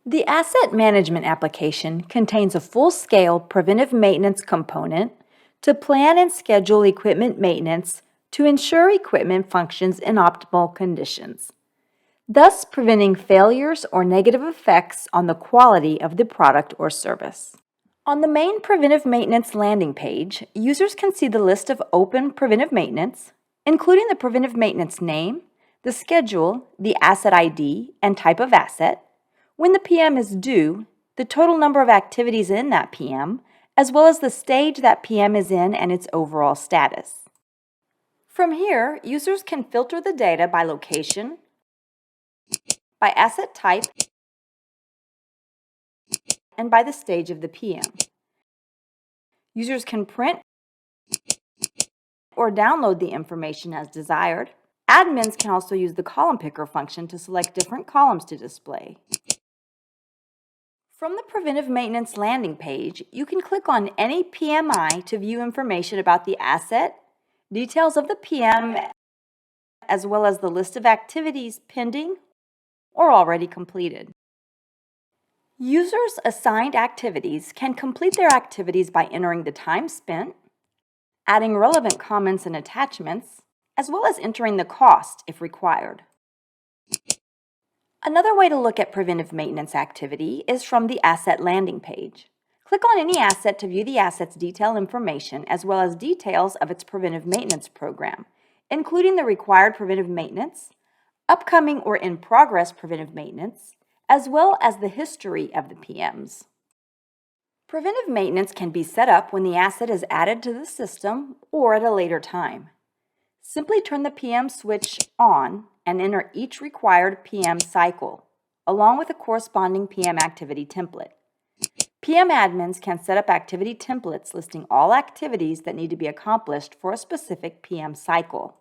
The asset management application contains a full-scale preventive maintenance component to plan and schedule equipment maintenance to ensure equipment functions in optimal conditions, thus preventing failures or negative effects on the quality of the product or service. On the main preventive maintenance landing page, users can see the list of open preventive maintenance, including the preventive maintenance name, the schedule, the asset ID, and type of asset, when the PM is due, the total number of activities in that PM, as well as the stage that PM is in and its overall status. From here, users can filter the data by location, by asset type, and by the stage of the PM. Users can print or download the information as desired. Admins can also use the column picker function to select different columns to display. From the Preventive Maintenance landing page, you can click on any PMI to view information about the asset, details of the PM, as well as the list of activities pending or already completed. Users assigned activities can complete their activities by entering the time spent, adding relevant comments and attachments, as well as entering the cost if required. Another way to look at preventive maintenance activity is from the Asset landing page. Click on any asset to view the asset's detailed information as well as details of its preventive maintenance program, including the required preventive maintenance, upcoming or in-progress preventive maintenance, as well as the history of the PMs. Preventive maintenance can be set up when the asset is added to the system or at a later time. Simply turn the PM switch on and enter each required PM cycle, along with a corresponding PM activity template. PM admins can set up activity templates listing all activities that need to be accomplished for a specific PM cycle.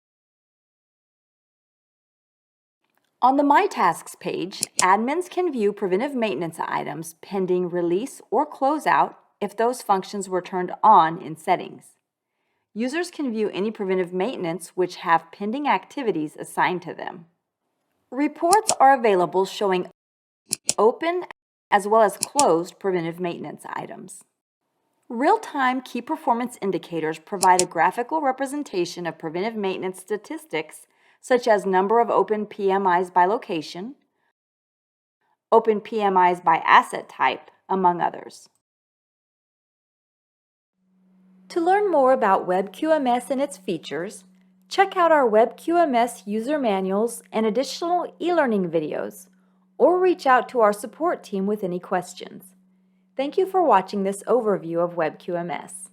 On the My Tasks page, admins can view preventive maintenance items pending release or closeout if those functions were turned on in settings. Users can view any preventive maintenance which have pending activities assigned to them. Reports are available showing open as well as closed preventive maintenance items. Real-time key performance indicators provide a graphical representation of preventive maintenance statistics such as number of open PMIs by location, open PMIs by asset type, among others. To learn more about Web QMS and its features, check out our Web QMS user manuals and additional e-learning videos, or reach out to our support team with any questions. Thank you for watching this overview of Web QMS.